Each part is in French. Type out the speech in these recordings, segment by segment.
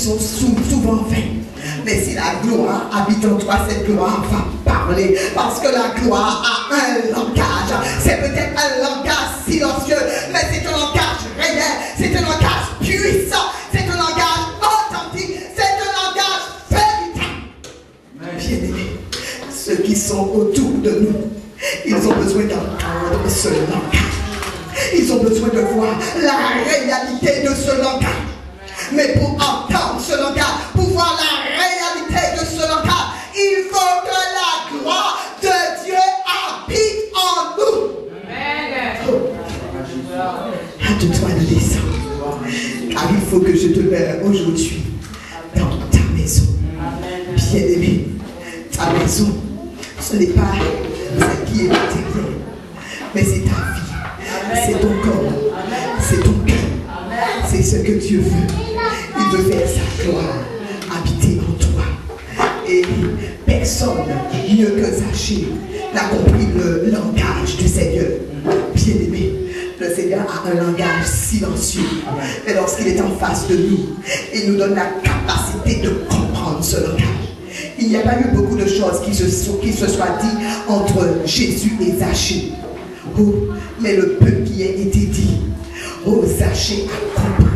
sont souvent vaines. Mais si la gloire habite en toi, cette gloire va parler. Parce que la gloire a un langage. C'est peut-être un langage silencieux, mais c'est un langage réel. C'est un langage puissant. C'est un langage authentique. C'est un langage véritable. Bien-aimés, ceux qui sont autour de nous, ils ont besoin d'entendre ce langage. Ils ont besoin de voir la réalité de ce langage. Mais pour entendre ce langage, pour voir la réalité de ce langage, il faut que la gloire de Dieu habite en nous. Hâte-toi de descendre, car il faut que je demeure aujourd'hui dans ta maison. Bien-aimé, ta maison, ce n'est pas ce qui est matériel, mais c'est ta vie, c'est ton corps, c'est ton cœur, c'est ce que Dieu veut. Il veut faire sa gloire habiter en toi. Et personne mieux que Zachée n'a compris le langage du Seigneur. Bien-aimé, le Seigneur a un langage silencieux. Et lorsqu'il est en face de nous, il nous donne la capacité de comprendre ce langage. Il n'y a pas eu beaucoup de choses qui se soient dites entre Jésus et Zachée. Oh, mais le peu qui a été dit, oh, Zachée a compris.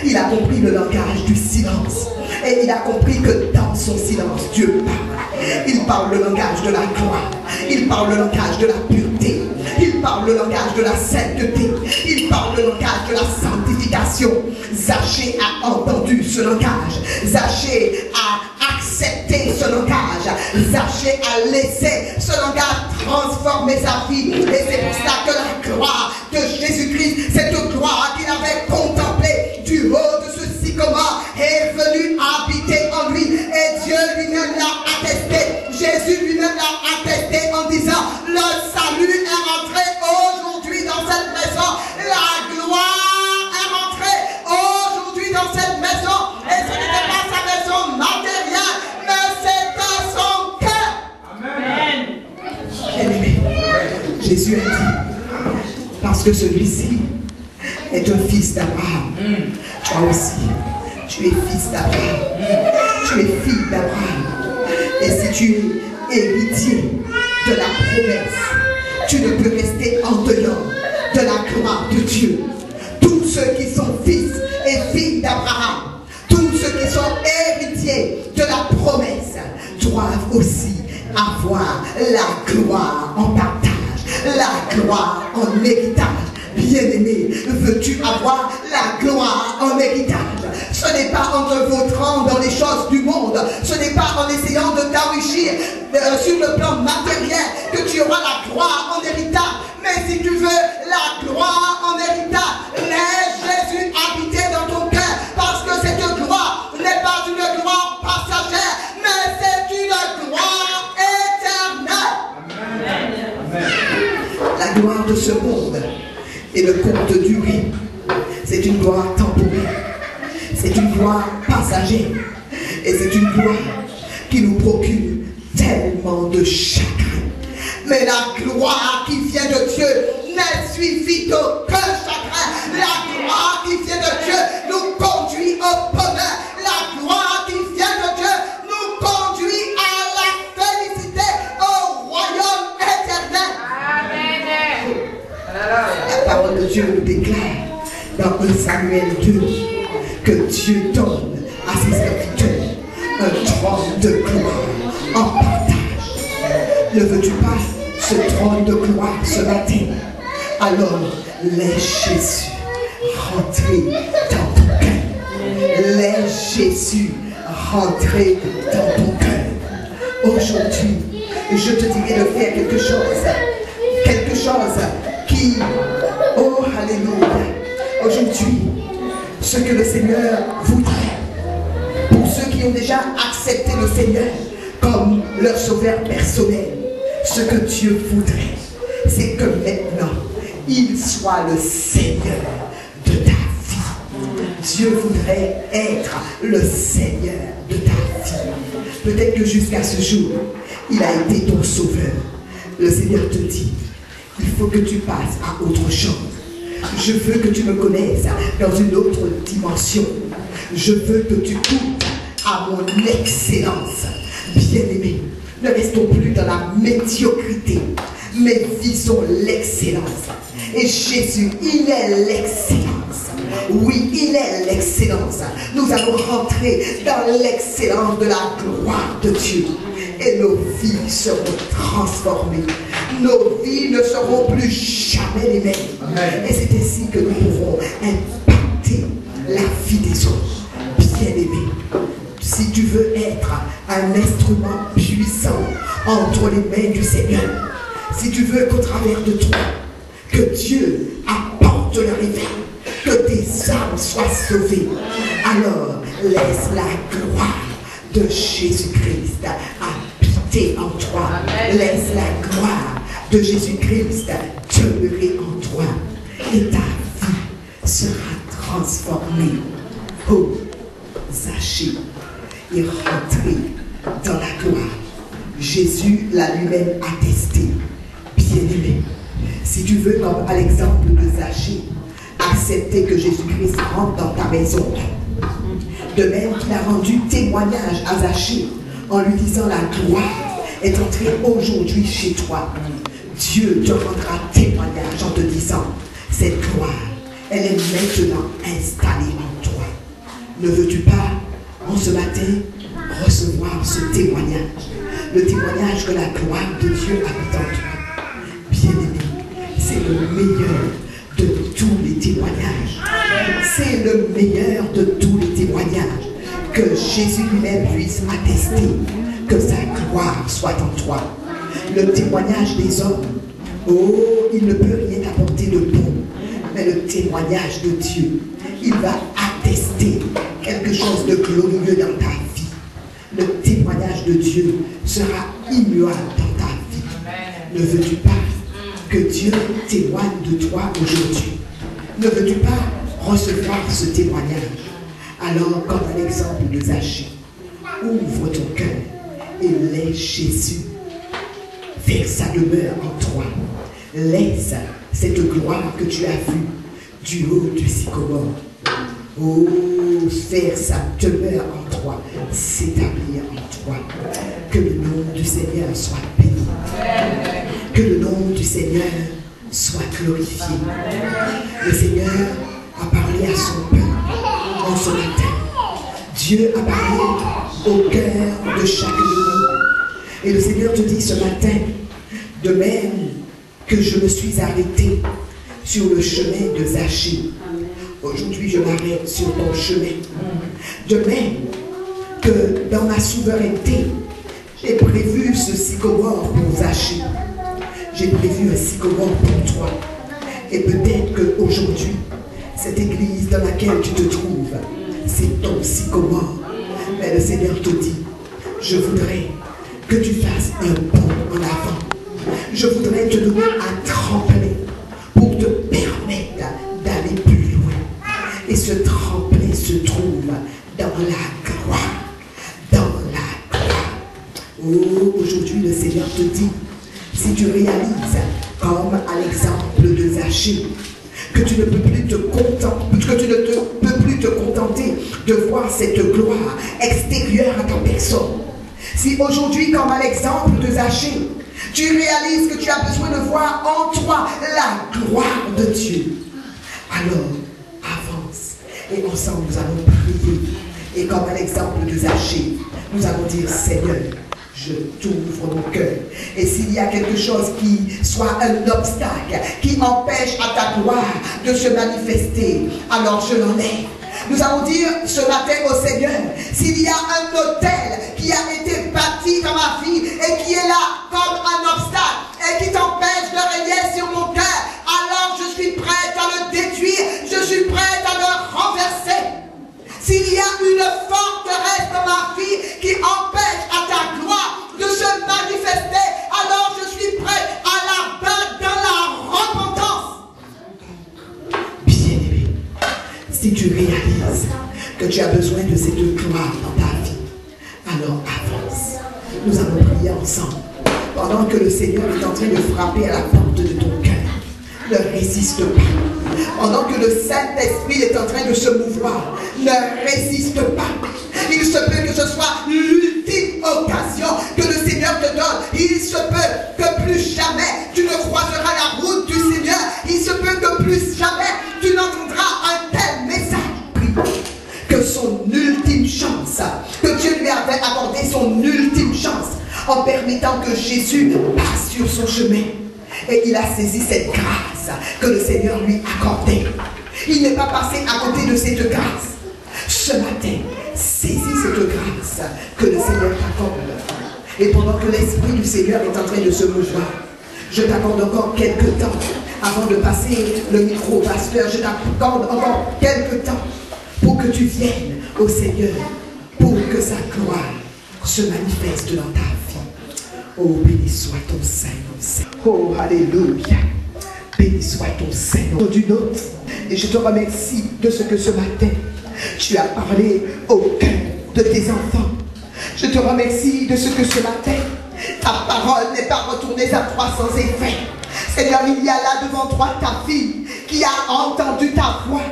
Il a compris le langage du silence. Et il a compris que dans son silence, Dieu parle. Il parle le langage de la gloire. Il parle le langage de la pureté. Il parle le langage de la sainteté. Il parle le langage de la sanctification. Zachée a entendu ce langage. Zachée a accepté ce langage. Zachée a laissé ce langage transformer sa vie. Et c'est pour cela que la gloire de Jésus-Christ, cette gloire qu'il avait contemplée du haut de ce sycomore, est venue habiter en lui. Et Dieu lui-même l'a attesté. Jésus lui-même l'a attesté en disant, le salut est rentré aujourd'hui dans cette maison. La gloire est rentrée aujourd'hui dans cette maison. Et ce n'était pas sa maison matérielle, mais c'était son cœur. Amen. Bien-aimé, Jésus a dit, parce que celui-ci est un fils d'Abraham. Toi aussi, tu es fils d'Abraham. Tu es fille d'Abraham. Et si tu es héritier de la promesse, tu ne peux rester en dehors de la gloire de Dieu. Tous ceux qui sont fils et filles d'Abraham, tous ceux qui sont héritiers de la promesse, doivent aussi avoir la gloire en partage, la gloire en héritage. Bien-aimé, veux-tu avoir la gloire en héritage? Ce n'est pas en te vautrant dans les choses du monde, ce n'est pas en essayant de t'enrichir sur le plan matériel que tu auras la gloire en héritage. Mais si tu veux la gloire en héritage, laisse Jésus habiter dans ton cœur, parce que cette gloire n'est pas une gloire passagère, mais c'est une gloire éternelle. Amen. La gloire de ce monde et le courte durée, c'est une gloire temporaire, c'est une gloire passagère, et c'est une gloire qui nous procure tellement de chagrin. Mais la gloire qui vient de Dieu n'est suivie d'aucun chagrin. La gloire qui vient de Dieu nous conduit au bonheur. La gloire qui vient de Dieu nous conduit à la félicité, au royaume éternel. Amen. La parole de Dieu nous déclare dans 1 Samuel 2 que Dieu donne à ses serviteurs un trône de gloire en partage. Ne veux-tu pas ce trône de gloire ce matin? Alors laisse Jésus rentrer dans ton cœur. Laisse Jésus rentrer dans ton cœur. Aujourd'hui, je te dirai de faire quelque chose. Quelque chose qui, oh alléluia, aujourd'hui, ce que le Seigneur voudrait, pour ceux qui ont déjà accepté le Seigneur comme leur sauveur personnel, ce que Dieu voudrait, c'est que maintenant, il soit le Seigneur de ta vie. Dieu voudrait être le Seigneur de ta vie. Peut-être que jusqu'à ce jour, il a été ton sauveur. Le Seigneur te dit, il faut que tu passes à autre chose. Je veux que tu me connaisses dans une autre dimension. Je veux que tu goûtes à mon excellence. Bien-aimé, ne restons plus dans la médiocrité, mais visons l'excellence. Et Jésus, il est l'excellence. Oui, il est l'excellence. Nous allons rentrer dans l'excellence de la gloire de Dieu. Et nos vies seront transformées. Nos vies ne seront plus jamais les mêmes. Amen. Et c'est ainsi que nous pouvons impacter la vie des autres. Bien-aimé, si tu veux être un instrument puissant entre les mains du Seigneur, si tu veux qu'au travers de toi, que Dieu apporte le réveil, que tes âmes soient sauvées, alors laisse la gloire de Jésus-Christ habiter en toi. Amen. Laisse la gloire de Jésus-Christ demeurer en toi. Et ta vie sera transformée. Oh, Zachée est rentré dans la gloire. Jésus l'a lui-même attesté. Bien-aimé, si tu veux, comme à l'exemple de Zachée, accepter que Jésus-Christ rentre dans ta maison, de même qu'il a rendu témoignage à Zachée en lui disant la gloire est entrée aujourd'hui chez toi. Dieu te rendra témoignage en te disant cette gloire, elle est maintenant installée en toi. Ne veux-tu pas, en ce matin, recevoir ce témoignage? Le témoignage que la gloire de Dieu habite en toi. Bien-aimé, c'est le meilleur de tous les témoignages. C'est le meilleur de tous les témoignages. Que Jésus lui-même puisse attester que sa gloire soit en toi. Le témoignage des hommes, oh, il ne peut rien apporter de bon. Mais le témoignage de Dieu, il va attester quelque chose de glorieux dans ta vie. Le témoignage de Dieu sera immuable dans ta vie. Ne veux-tu pas que Dieu témoigne de toi aujourd'hui? Ne veux-tu pas recevoir ce témoignage? Alors, comme à l'exemple de Zachée, ouvre ton cœur et laisse Jésus faire sa demeure en toi. Laisse cette gloire que tu as vue du haut du sycomore. Oh, faire sa demeure en toi, s'établir en toi. Que le nom du Seigneur soit béni. Que le nom du Seigneur soit glorifié. Le Seigneur a parlé à son peuple en ce matin. Dieu a parlé au cœur de chacun de nous. Et le Seigneur te dit ce matin, de même que je me suis arrêté sur le chemin de Zachée, aujourd'hui je m'arrête sur ton chemin. De même que dans ma souveraineté, j'ai prévu ce sycomore pour Zachée. J'ai prévu un sycomore pour toi. Et peut-être qu'aujourd'hui, cette église dans laquelle tu te trouves, c'est ton sycomore. Mais le Seigneur te dit, je voudrais que tu fasses un bond en avant. Je voudrais te donner un tremplin pour te permettre d'aller plus loin. Et ce tremplin se trouve dans la gloire. Dans la gloire. Oh, aujourd'hui le Seigneur te dit, si tu réalises, comme à l'exemple de Zachée, que tu ne peux plus te contenter de voir cette gloire extérieure à ta personne. Si aujourd'hui, comme à l'exemple de Zachée, tu réalises que tu as besoin de voir en toi la gloire de Dieu, alors avance et ensemble nous allons prier. Et comme à l'exemple de Zachée, nous allons dire, Seigneur, je t'ouvre mon cœur. Et s'il y a quelque chose qui soit un obstacle, qui empêche à ta gloire de se manifester, alors je l'enlève. Nous allons dire ce matin au Seigneur, s'il y a un autel qui a été bâti dans ma vie et qui est là comme un obstacle et qui t'empêche de régner sur mon cœur, alors je suis prête à le détruire, je suis prête à le renverser. S'il y a une forteresse dans ma vie qui empêche à ta gloire de se manifester, alors je suis prête à la battre dans la repentance. Bien-aimé, si tu réalises que tu as besoin de cette gloire dans ta vie, alors avance. Nous allons prier ensemble. Pendant que le Seigneur est en train de frapper à la porte de ton cœur, ne résiste pas. Pendant que le Saint-Esprit est en train de se mouvoir, ne résiste pas. Il se peut que ce soit l'ultime occasion que le Seigneur te donne. Il se peut que plus jamais tu ne croiseras la route du Seigneur. Il se peut que plus jamais tu n'entendras un tel message. Que son ultime chance, que Dieu lui avait accordé son ultime chance en permettant que Jésus passe sur son chemin. Et il a saisi cette grâce que le Seigneur lui accordait. Il n'est pas passé à côté de cette grâce. Ce matin, saisis cette grâce que le Seigneur t'accorde. Et pendant que l'Esprit du Seigneur est en train de se mouvoir, je t'accorde encore quelques temps avant de passer le micro au pasteur. Je t'accorde encore quelques temps pour que tu viennes au Seigneur, pour que sa gloire se manifeste dans ta vie. Oh, béni soit ton Saint-Nom. Oh, alléluia. Béni soit ton Saint-Nom du nôtre. Et je te remercie de ce que ce matin, tu as parlé au cœur de tes enfants. Je te remercie de ce que ce matin, ta parole n'est pas retournée à toi sans effet. Seigneur, il y a là devant toi ta fille qui a entendu ta voix.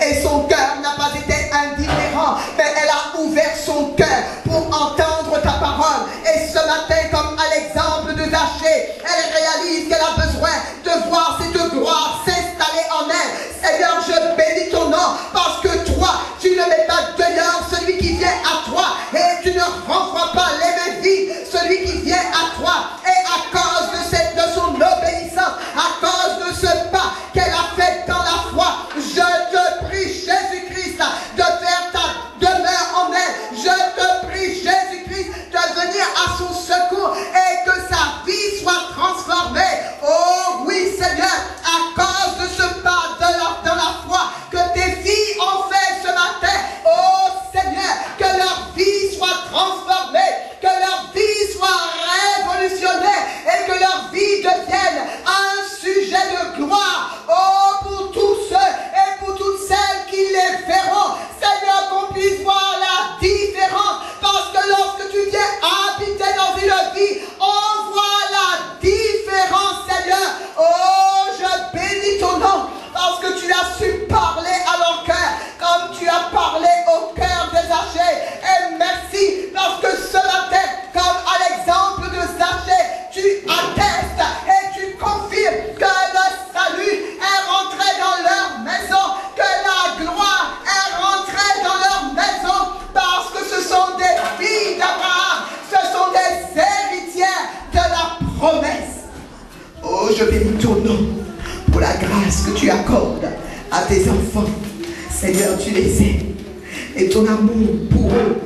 Et son cœur n'a pas été indifférent, mais elle a ouvert son cœur pour entendre ta parole. Et ce matin, comme à l'exemple de Zachée, elle réalise qu'elle a besoin de voir cette gloire s'installer en elle. Seigneur, je bénis ton nom, parce que toi, tu ne mets pas dehors celui qui vient à toi, et tu ne renvoies pas les mains vides celui qui vient à toi. Et à cause de son obéissance, à cause de ce pas qu'elle a fait dans la foi, je te prie, Jésus-Christ, de faire ta demeure en elle. Je te prie, Jésus-Christ, de venir à son secours et que sa vie soit transformée. Oh oui, Seigneur, à cause de ce pas dans la foi que tes filles ont fait ce matin. Oh Seigneur, que leur vie soit transformée, que leur vie soit révolutionnée et que leur vie devienne un sujet de gloire. Oh, pour tous ceux et pour toutes celles qui les verront, Seigneur, qu'on puisse voir la différence, parce que lorsque tu viens habiter dans une vie, on voit la différence, Seigneur. Oh, je bénis ton nom, parce que tu as su parler à leur cœur, comme tu as parlé au cœur des Zachée. Et merci, parce que ce matin, comme à l'exemple de Zachée, tu attestes et tu confirmes que le salut est rentré dans leur maison, que la gloire est rentrée dans leur maison, parce que ce sont des filles d'Abraham, ce sont des héritières de la promesse. Oh, je bénis ton nom pour la grâce que tu accordes à tes enfants. Seigneur, tu les aimes et ton amour pour eux